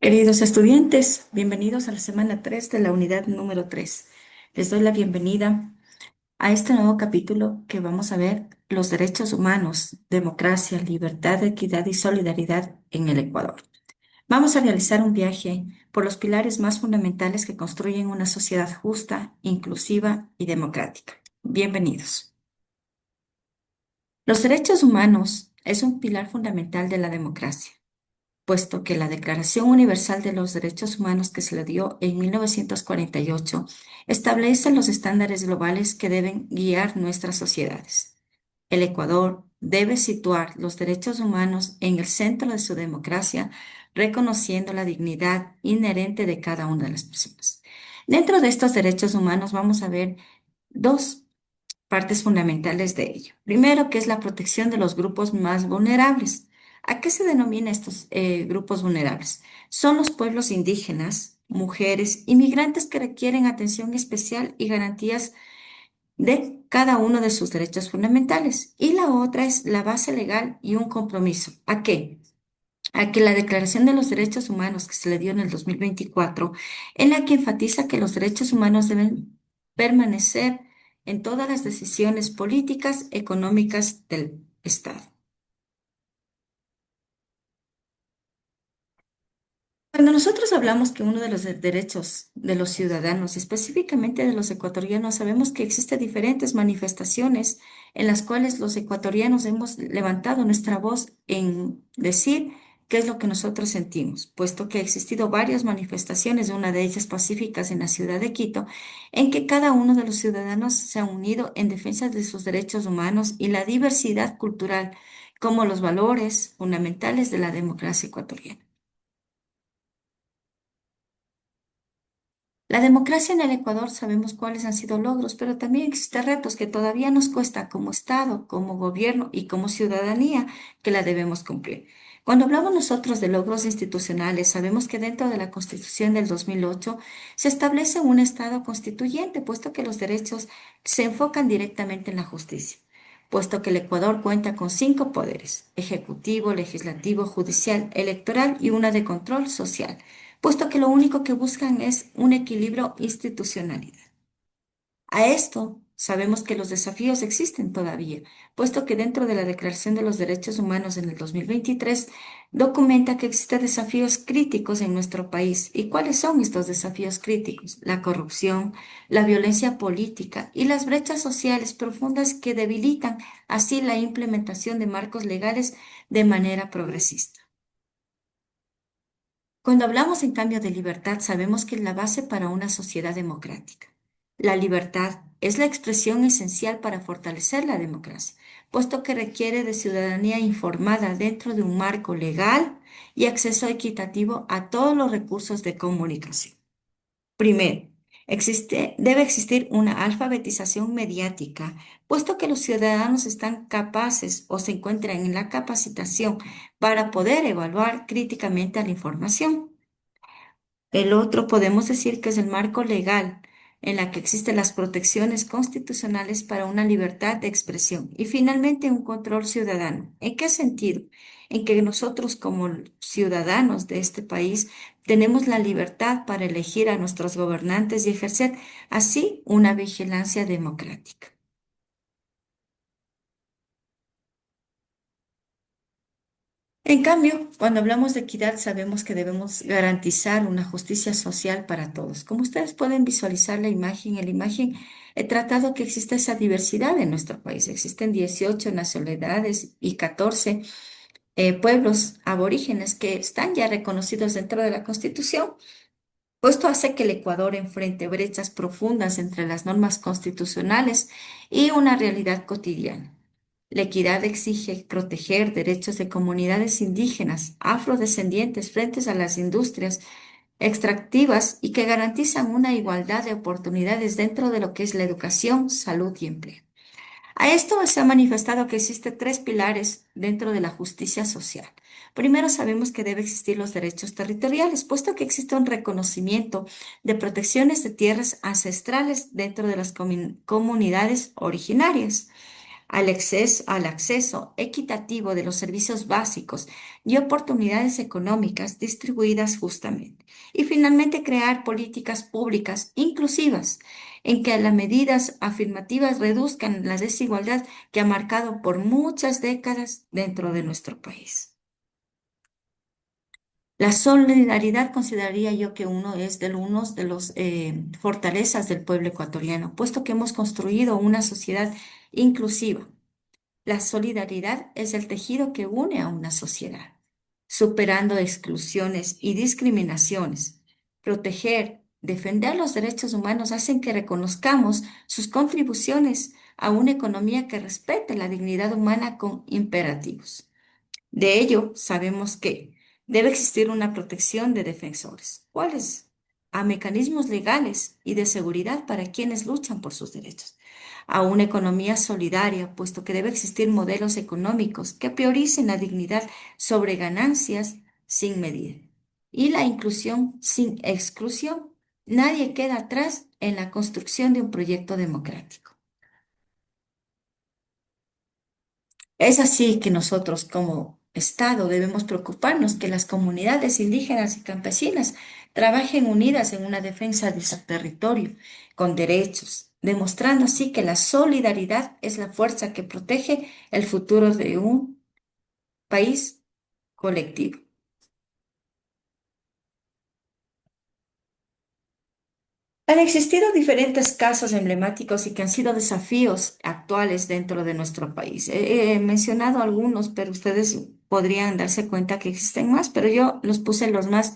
Queridos estudiantes, bienvenidos a la semana 3 de la unidad número 3. Les doy la bienvenida a este nuevo capítulo que vamos a ver los derechos humanos, democracia, libertad, equidad y solidaridad en el Ecuador. Vamos a realizar un viaje por los pilares más fundamentales que construyen una sociedad justa, inclusiva y democrática. Bienvenidos. Los derechos humanos es un pilar fundamental de la democracia, puesto que la Declaración Universal de los Derechos Humanos que se le dio en 1948 establece los estándares globales que deben guiar nuestras sociedades. El Ecuador debe situar los derechos humanos en el centro de su democracia, reconociendo la dignidad inherente de cada una de las personas. Dentro de estos derechos humanos vamos a ver dos partes fundamentales de ello. Primero, que es la protección de los grupos más vulnerables. ¿A qué se denomina estos grupos vulnerables? Son los pueblos indígenas, mujeres, inmigrantes que requieren atención especial y garantías de cada uno de sus derechos fundamentales. Y la otra es la base legal y un compromiso. ¿A qué? A que la Declaración de los Derechos Humanos que se le dio en el 2024, en la que enfatiza que los derechos humanos deben permanecer en todas las decisiones políticas, económicas del Estado. Cuando nosotros hablamos que uno de los derechos de los ciudadanos, específicamente de los ecuatorianos, sabemos que existen diferentes manifestaciones en las cuales los ecuatorianos hemos levantado nuestra voz en decir qué es lo que nosotros sentimos, puesto que ha existido varias manifestaciones, una de ellas pacíficas en la ciudad de Quito, en que cada uno de los ciudadanos se ha unido en defensa de sus derechos humanos y la diversidad cultural como los valores fundamentales de la democracia ecuatoriana. La democracia en el Ecuador sabemos cuáles han sido logros, pero también existen retos que todavía nos cuesta como Estado, como gobierno y como ciudadanía que la debemos cumplir. Cuando hablamos nosotros de logros institucionales, sabemos que dentro de la Constitución del 2008 se establece un Estado constituyente, puesto que los derechos se enfocan directamente en la justicia, puesto que el Ecuador cuenta con 5 poderes: ejecutivo, legislativo, judicial, electoral y una de control social, puesto que lo único que buscan es un equilibrio institucionalidad. A esto sabemos que los desafíos existen todavía, puesto que dentro de la Declaración de los Derechos Humanos en el 2023 documenta que existen desafíos críticos en nuestro país. ¿Y cuáles son estos desafíos críticos? La corrupción, la violencia política y las brechas sociales profundas que debilitan así la implementación de marcos legales de manera progresista. Cuando hablamos en cambio de libertad, sabemos que es la base para una sociedad democrática. La libertad es la expresión esencial para fortalecer la democracia, puesto que requiere de ciudadanía informada dentro de un marco legal y acceso equitativo a todos los recursos de comunicación. Primero, debe existir una alfabetización mediática, puesto que los ciudadanos están capaces o se encuentran en la capacitación para poder evaluar críticamente la información. El otro podemos decir que es el marco legal en la que existen las protecciones constitucionales para una libertad de expresión. Y finalmente, un control ciudadano. ¿En qué sentido? En que nosotros como ciudadanos de este país tenemos la libertad para elegir a nuestros gobernantes y ejercer así una vigilancia democrática. En cambio, cuando hablamos de equidad, sabemos que debemos garantizar una justicia social para todos. Como ustedes pueden visualizar en la imagen he tratado que existe esa diversidad en nuestro país. Existen 18 nacionalidades y 14 pueblos aborígenes que están ya reconocidos dentro de la Constitución. Esto hace que el Ecuador enfrente brechas profundas entre las normas constitucionales y una realidad cotidiana. La equidad exige proteger derechos de comunidades indígenas, afrodescendientes frente a las industrias extractivas y que garantizan una igualdad de oportunidades dentro de lo que es la educación, salud y empleo. A esto se ha manifestado que existen 3 pilares dentro de la justicia social. Primero, sabemos que debe existir los derechos territoriales, puesto que existe un reconocimiento de protecciones de tierras ancestrales dentro de las comunidades originarias. al acceso equitativo de los servicios básicos y oportunidades económicas distribuidas justamente. Y finalmente, crear políticas públicas inclusivas en que las medidas afirmativas reduzcan la desigualdad que ha marcado por muchas décadas dentro de nuestro país. La solidaridad consideraría yo que uno es de unos de los fortalezas del pueblo ecuatoriano, puesto que hemos construido una sociedad inclusiva. La solidaridad es el tejido que une a una sociedad, superando exclusiones y discriminaciones. Proteger, defender los derechos humanos hacen que reconozcamos sus contribuciones a una economía que respete la dignidad humana con imperativos. De ello, sabemos que debe existir una protección de defensores. ¿Cuáles? A mecanismos legales y de seguridad para quienes luchan por sus derechos. A una economía solidaria, puesto que debe existir modelos económicos que prioricen la dignidad sobre ganancias sin medida. Y la inclusión sin exclusión. Nadie queda atrás en la construcción de un proyecto democrático. Es así que nosotros como Estado debemos preocuparnos que las comunidades indígenas y campesinas trabajen unidas en una defensa de su territorio con derechos, demostrando así que la solidaridad es la fuerza que protege el futuro de un país colectivo. Han existido diferentes casos emblemáticos y que han sido desafíos actuales dentro de nuestro país. He mencionado algunos, pero ustedes podrían darse cuenta que existen más, pero yo los puse los más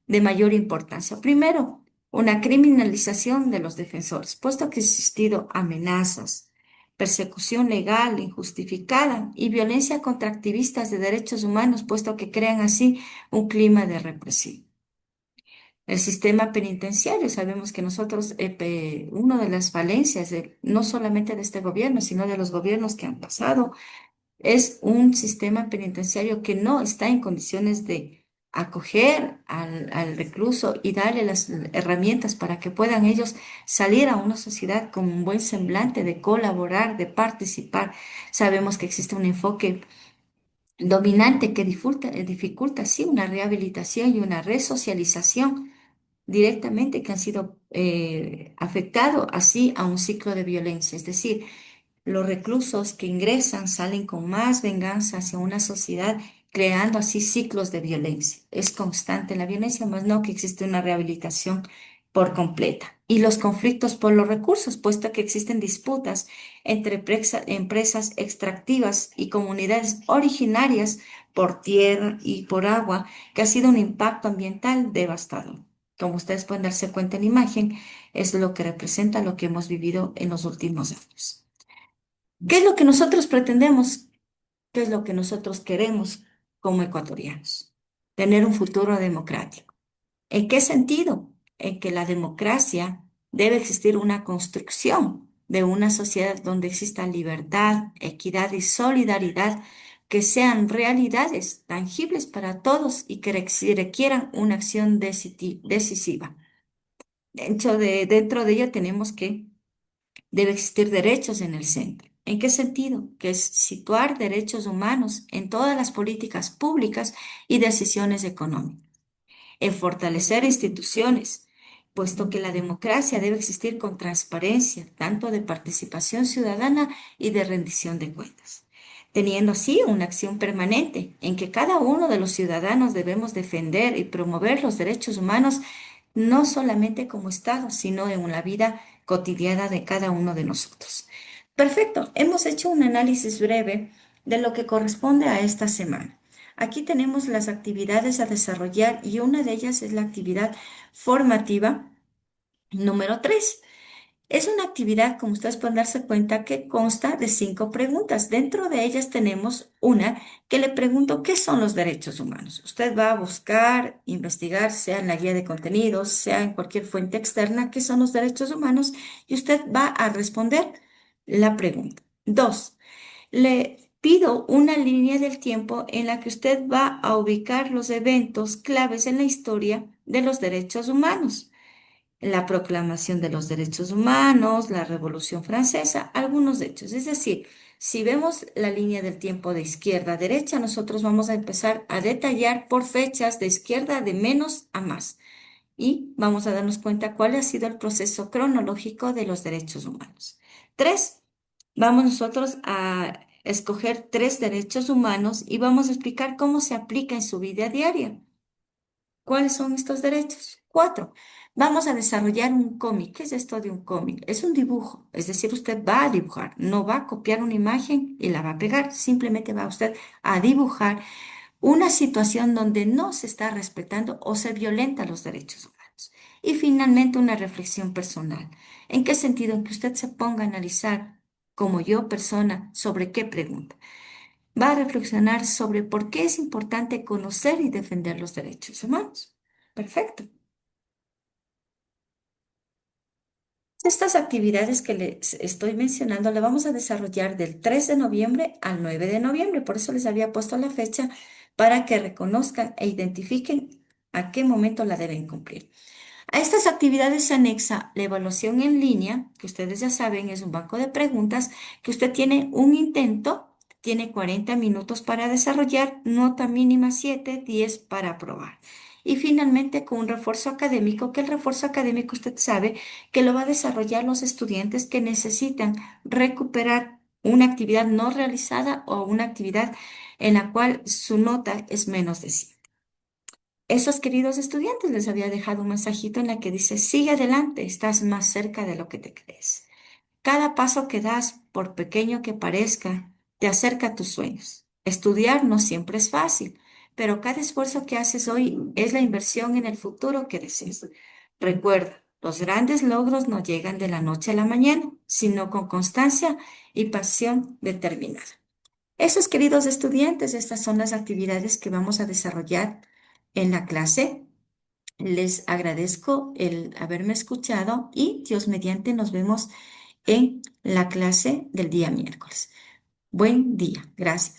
de mayor importancia. Primero, una criminalización de los defensores, puesto que ha existido amenazas, persecución legal injustificada y violencia contra activistas de derechos humanos, puesto que crean así un clima de represión. El sistema penitenciario, sabemos que nosotros, una de las falencias no solamente de este gobierno, sino de los gobiernos que han pasado, es un sistema penitenciario que no está en condiciones de acoger al recluso y darle las herramientas para que puedan ellos salir a una sociedad con un buen semblante, de colaborar, de participar. Sabemos que existe un enfoque dominante que dificulta, sí, una rehabilitación y una resocialización directamente que han sido afectados así a un ciclo de violencia. Es decir, los reclusos que ingresan salen con más venganza hacia una sociedad, creando así ciclos de violencia. Es constante la violencia, más no que existe una rehabilitación por completa. Y los conflictos por los recursos, puesto que existen disputas entre empresas extractivas y comunidades originarias por tierra y por agua, que ha sido un impacto ambiental devastador. Como ustedes pueden darse cuenta en la imagen, es lo que representa lo que hemos vivido en los últimos años. ¿Qué es lo que nosotros pretendemos? ¿Qué es lo que nosotros queremos como ecuatorianos? Tener un futuro democrático. ¿En qué sentido? En que la democracia debe existir una construcción de una sociedad donde exista libertad, equidad y solidaridad que sean realidades tangibles para todos y que requieran una acción decisiva. Dentro de ello tenemos que debe existir derechos en el centro. ¿En qué sentido? Que es situar derechos humanos en todas las políticas públicas y decisiones económicas. En fortalecer instituciones, puesto que la democracia debe existir con transparencia, tanto de participación ciudadana y de rendición de cuentas. Teniendo así una acción permanente en que cada uno de los ciudadanos debemos defender y promover los derechos humanos, no solamente como Estado, sino en la vida cotidiana de cada uno de nosotros. Perfecto, hemos hecho un análisis breve de lo que corresponde a esta semana. Aquí tenemos las actividades a desarrollar y una de ellas es la actividad formativa número 3. Es una actividad, como ustedes pueden darse cuenta, que consta de 5 preguntas. Dentro de ellas tenemos una que le pregunto, ¿qué son los derechos humanos? Usted va a buscar, investigar, sea en la guía de contenidos, sea en cualquier fuente externa, ¿qué son los derechos humanos? Y usted va a responder la pregunta. 2. Le pido una línea del tiempo en la que usted va a ubicar los eventos claves en la historia de los derechos humanos. la Proclamación de los Derechos Humanos, la Revolución Francesa, algunos hechos. Es decir, si vemos la línea del tiempo de izquierda a derecha, nosotros vamos a empezar a detallar por fechas de izquierda de menos a más y vamos a darnos cuenta cuál ha sido el proceso cronológico de los derechos humanos. Tres, vamos nosotros a escoger tres derechos humanos y vamos a explicar cómo se aplica en su vida diaria. ¿Cuáles son estos derechos? Cuatro. Vamos a desarrollar un cómic. ¿Qué es esto de un cómic? Es un dibujo, es decir, usted va a dibujar, no va a copiar una imagen y la va a pegar, simplemente va usted a dibujar una situación donde no se está respetando o se violenta los derechos humanos. Y finalmente una reflexión personal. ¿En qué sentido? En que usted se ponga a analizar como yo persona sobre qué pregunta. Va a reflexionar sobre por qué es importante conocer y defender los derechos humanos. Perfecto. Estas actividades que les estoy mencionando le vamos a desarrollar del 3 de noviembre al 9 de noviembre. Por eso les había puesto la fecha para que reconozcan e identifiquen a qué momento la deben cumplir. A estas actividades se anexa la evaluación en línea, que ustedes ya saben es un banco de preguntas, que usted tiene un intento, tiene 40 minutos para desarrollar, nota mínima 7, 10 para aprobar. Y finalmente con un refuerzo académico, que el refuerzo académico usted sabe que lo va a desarrollar los estudiantes que necesitan recuperar una actividad no realizada o una actividad en la cual su nota es menos de 100. Esos queridos estudiantes les había dejado un mensajito en la que dice, sigue adelante, estás más cerca de lo que te crees. Cada paso que das, por pequeño que parezca, te acerca a tus sueños. Estudiar no siempre es fácil, pero cada esfuerzo que haces hoy es la inversión en el futuro que deseas. Recuerda, los grandes logros no llegan de la noche a la mañana, sino con constancia y pasión determinada. Esos queridos estudiantes, estas son las actividades que vamos a desarrollar en la clase. Les agradezco el haberme escuchado y Dios mediante nos vemos en la clase del día miércoles. Buen día. Gracias.